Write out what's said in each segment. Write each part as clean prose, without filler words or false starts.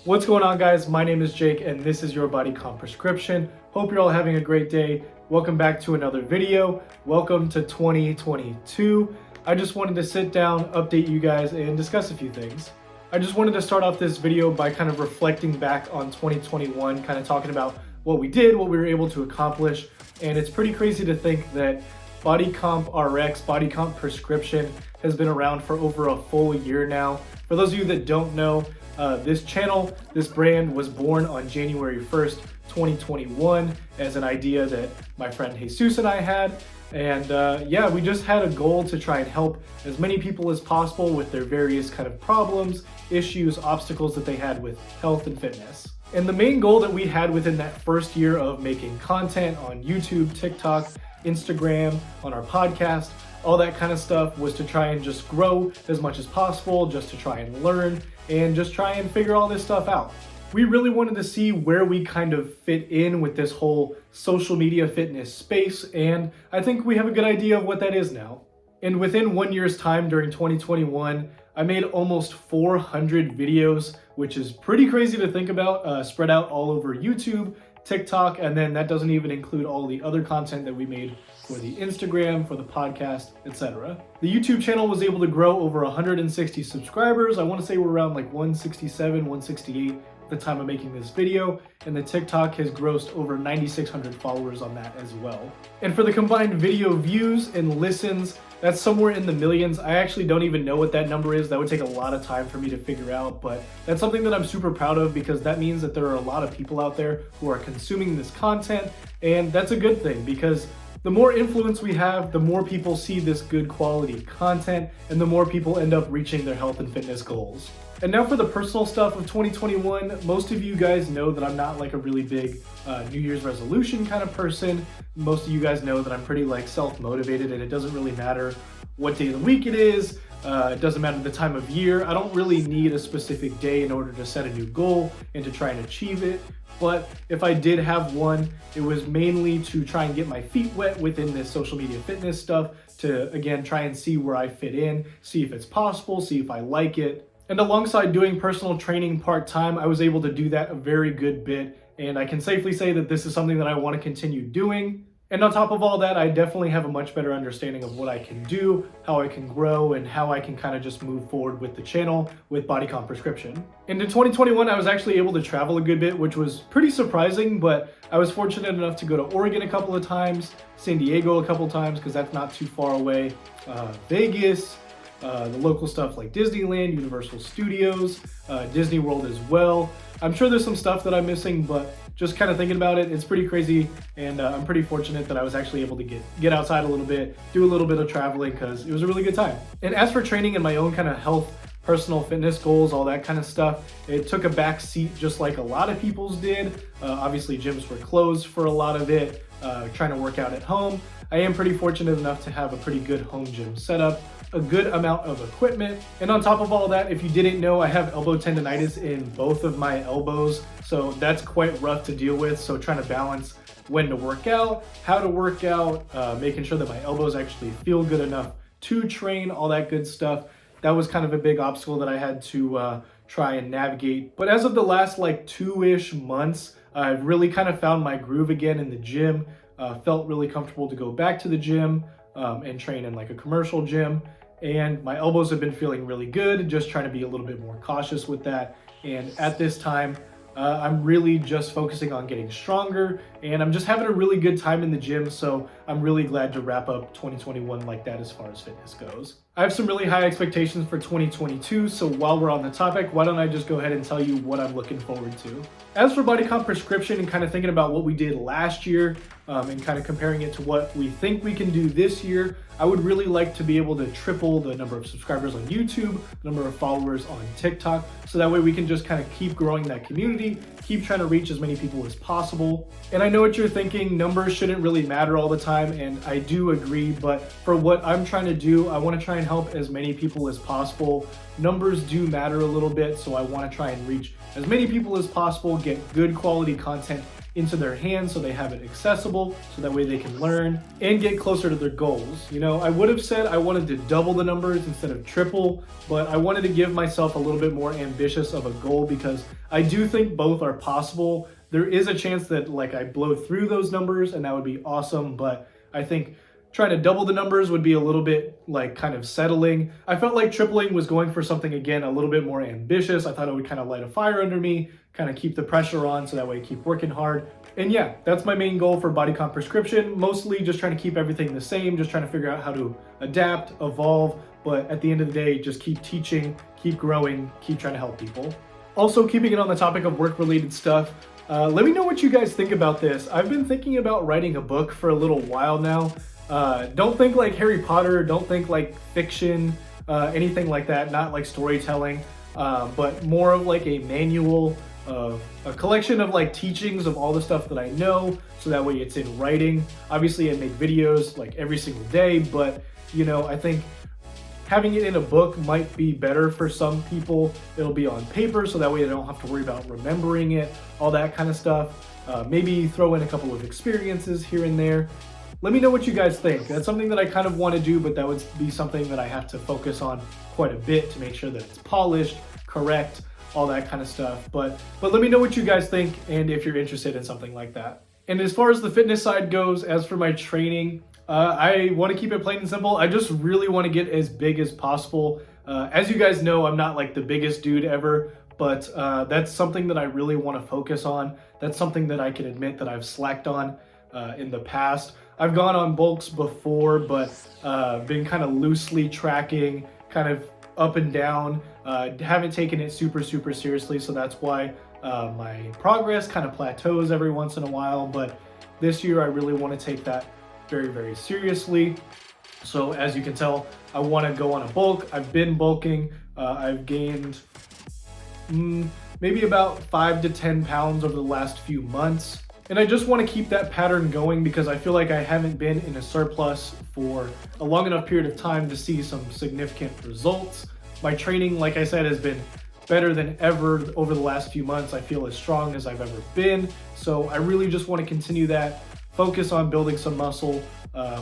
What's going on, guys? My name is Jake and this is your Body Comp Prescription. Hope you're all having a great day. Welcome back to another video. Welcome to 2022. I just wanted to sit down, update you guys, and discuss a few things. I just wanted to start off this video by kind of reflecting back on 2021, kind of talking about what we did, what we were able to accomplish. And it's pretty crazy to think that Body Comp RX, Body Comp Prescription, has been around for over a full year now. For those of you that don't know, this channel, this brand was born on January 1st, 2021 as an idea that my friend Jesus and I had. And yeah, we just had a goal to try and help as many people as possible with their various kind of problems, issues, obstacles that they had with health and fitness. And the main goal that we had within that first year of making content on YouTube, TikTok, Instagram, on our podcast, all that kind of stuff was to try and just grow as much as possible, just to try and learn and just try and figure all this stuff out. We really wanted to see where we kind of fit in with this whole social media fitness space, and I think we have a good idea of what that is now. And within 1 year's time during 2021, I made almost 400 videos, which is pretty crazy to think about, spread out all over YouTube, TikTok, and then that doesn't even include all the other content that we made for the Instagram, for the podcast, etc. The YouTube channel was able to grow over 160 subscribers. I want to say we're around like 167, 168 at the time of making this video, and the TikTok has grossed over 9,600 followers on that as well. And for the combined video views and listens, that's somewhere in the millions. I actually don't even know what that number is. That would take a lot of time for me to figure out, but that's something that I'm super proud of because that means that there are a lot of people out there who are consuming this content, and that's a good thing because the more influence we have, the more people see this good quality content, and the more people end up reaching their health and fitness goals. And now for the personal stuff of 2021, most of you guys know that I'm not like a really big New Year's resolution kind of person. Most of you guys know that I'm pretty like self-motivated, and it doesn't really matter what day of the week it is. It doesn't matter the time of year. I don't really need a specific day in order to set a new goal and to try and achieve it. But if I did have one, it was mainly to try and get my feet wet within this social media fitness stuff to, again, try and see where I fit in, see if it's possible, see if I like it. And alongside doing personal training part-time, I was able to do that a very good bit. And I can safely say that this is something that I want to continue doing. And on top of all that, I definitely have a much better understanding of what I can do, how I can grow, and how I can kind of just move forward with the channel with Body Comp Prescription. And in 2021, I was actually able to travel a good bit, which was pretty surprising, but I was fortunate enough to go to Oregon a couple of times, San Diego a couple of times, because that's not too far away, Vegas, the local stuff like Disneyland, Universal Studios, Disney World as well. I'm sure there's some stuff that I'm missing, but just kind of thinking about it, it's pretty crazy, and I'm pretty fortunate that I was actually able to get outside a little bit, do a little bit of traveling, because it was a really good time. And as for training and my own kind of health, personal fitness goals, all that kind of stuff, it took a back seat just like a lot of people's did. Obviously gyms were closed for a lot of it, trying to work out at home. I am pretty fortunate enough to have a pretty good home gym setup, a good amount of equipment, and on top of all that, if you didn't know, I have elbow tendonitis in both of my elbows, so that's quite rough to deal with. So trying to balance when to work out, how to work out, making sure that my elbows actually feel good enough to train, all that good stuff. That was kind of a big obstacle that I had to try and navigate. But as of the last like 2-ish months, I've really kind of found my groove again in the gym. Felt really comfortable to go back to the gym and train in like a commercial gym. And my elbows have been feeling really good, just trying to be a little bit more cautious with that. And at this time, I'm really just focusing on getting stronger, and I'm just having a really good time in the gym, so I'm really glad to wrap up 2021 like that as far as fitness goes. I have some really high expectations for 2022, so while we're on the topic, why don't I just go ahead and tell you what I'm looking forward to. As for Body Comp Prescription and kind of thinking about what we did last year and kind of comparing it to what we think we can do this year, I would really like to be able to triple the number of subscribers on YouTube, the number of followers on TikTok, so that way we can just kind of keep growing that community, keep trying to reach as many people as possible. And I know what you're thinking, numbers shouldn't really matter all the time, and I do agree, but for what I'm trying to do, I want to try and help as many people as possible. Numbers do matter a little bit, so I want to try and reach as many people as possible, get good quality content into their hands so they have it accessible, so that way they can learn and get closer to their goals. You know, I would have said I wanted to double the numbers instead of triple, but I wanted to give myself a little bit more ambitious of a goal because I do think both are possible. There is a chance that like I blow through those numbers and that would be awesome, but I think trying to double the numbers would be a little bit like kind of settling. I felt like tripling was going for something, again, a little bit more ambitious. I thought it would kind of light a fire under me, kind of keep the pressure on so that way I keep working hard. And yeah, that's my main goal for Body Comp Prescription. Mostly just trying to keep everything the same, just trying to figure out how to adapt, evolve, but at the end of the day, just keep teaching, keep growing, keep trying to help people. Also, keeping it on the topic of work-related stuff, let me know what you guys think about this. I've been thinking about writing a book for a little while now. Don't think like Harry Potter, don't think like fiction, anything like that, not like storytelling, but more of like a manual of a collection of like teachings of all the stuff that I know, so that way it's in writing. Obviously I make videos like every single day, but you know, I think having it in a book might be better for some people. It'll be on paper, so that way they don't have to worry about remembering it, all that kind of stuff. Maybe throw in a couple of experiences here and there. Let me know what you guys think. That's something that I kind of want to do, but that would be something that I have to focus on quite a bit to make sure that it's polished, correct, all that kind of stuff. But let me know what you guys think and if you're interested in something like that. And as far as the fitness side goes, as for my training, I want to keep it plain and simple. I just really want to get as big as possible. As you guys know, I'm not like the biggest dude ever, but that's something that I really want to focus on. That's something that I can admit that I've slacked on in the past. I've gone on bulks before, but been kind of loosely tracking, kind of up and down. Haven't taken it super seriously, so that's why my progress kind of plateaus every once in a while. But this year I really want to take that very seriously. So as you can tell, I want to go on a bulk. I've been bulking. I've gained maybe about 5 to 10 pounds over the last few months. And I just want to keep that pattern going because I feel like I haven't been in a surplus for a long enough period of time to see some significant results. My training, like I said, has been better than ever over the last few months. I feel as strong as I've ever been. So I really just want to continue that, focus on building some muscle,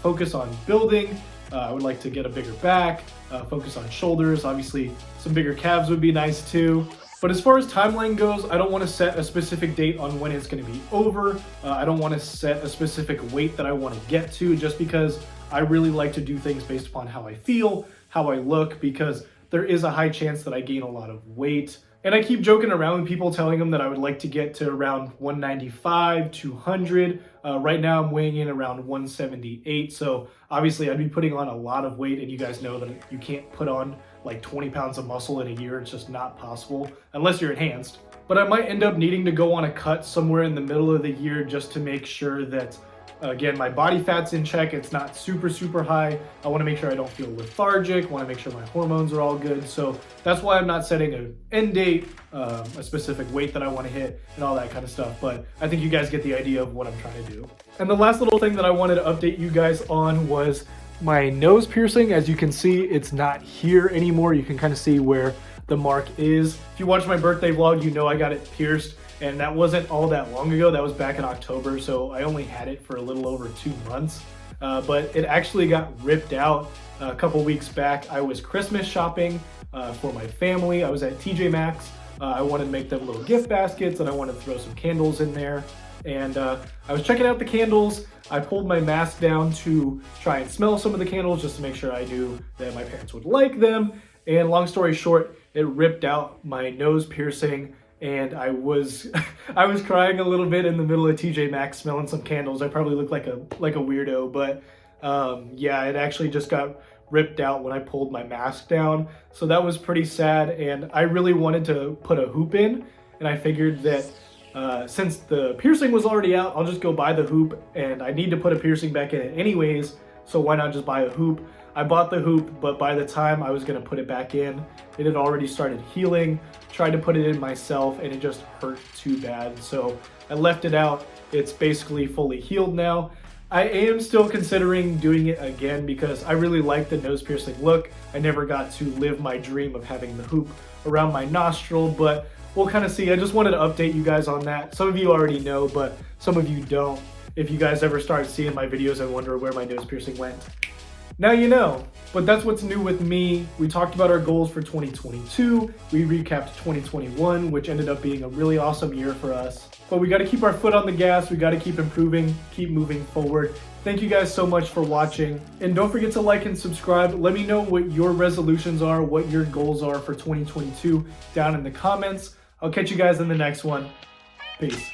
focus on building. I would like to get a bigger back, focus on shoulders. Obviously, some bigger calves would be nice too. But as far as timeline goes, I don't want to set a specific date on when it's going to be over. I don't want to set a specific weight that I want to get to, just because I really like to do things based upon how I feel, how I look, because there is a high chance that I gain a lot of weight. And I keep joking around with people, telling them that I would like to get to around 195, 200. Right now I'm weighing in around 178. So obviously I'd be putting on a lot of weight, and you guys know that you can't put on like 20 pounds of muscle in a year. It's just not possible unless you're enhanced. But I might end up needing to go on a cut somewhere in the middle of the year just to make sure that, again, my body fat's in check. It's not super high. I want to make sure I don't feel lethargic. I want to make sure my hormones are all good. So that's why I'm not setting an end date, a specific weight that I want to hit, and all that kind of stuff. But I think you guys get the idea of what I'm trying to do. And the last little thing that I wanted to update you guys on was my nose piercing. As you can see, it's not here anymore. You can kind of see where the mark is. If you watched my birthday vlog, you know I got it pierced. And that wasn't all that long ago. That was back in October, so I only had it for a little over 2 months. But it actually got ripped out a couple weeks back. I was Christmas shopping for my family. I was at TJ Maxx. I wanted to make them little gift baskets, and I wanted to throw some candles in there. And I was checking out the candles. I pulled my mask down to try and smell some of the candles just to make sure I knew that my parents would like them. And long story short, it ripped out my nose piercing. And I was crying a little bit in the middle of TJ Maxx smelling some candles. I probably looked like a weirdo, but yeah, it actually just got ripped out when I pulled my mask down. So that was pretty sad, and I really wanted to put a hoop in, and I figured that since the piercing was already out, I'll just go buy the hoop, and I need to put a piercing back in it anyways, so why not just buy a hoop? I bought the hoop, but by the time I was gonna put it back in, it had already started healing. Tried to put it in myself, and it just hurt too bad. So I left it out. It's basically fully healed now. I am still considering doing it again because I really like the nose piercing look. I never got to live my dream of having the hoop around my nostril, but we'll kind of see. I just wanted to update you guys on that. Some of you already know, but some of you don't. If you guys ever start seeing my videos and wonder where my nose piercing went, now you know. But that's what's new with me. We talked about our goals for 2022. We recapped 2021, which ended up being a really awesome year for us. But we got to keep our foot on the gas. We got to keep improving, keep moving forward. Thank you guys so much for watching. And don't forget to like and subscribe. Let me know what your resolutions are, what your goals are for 2022 down in the comments. I'll catch you guys in the next one. Peace.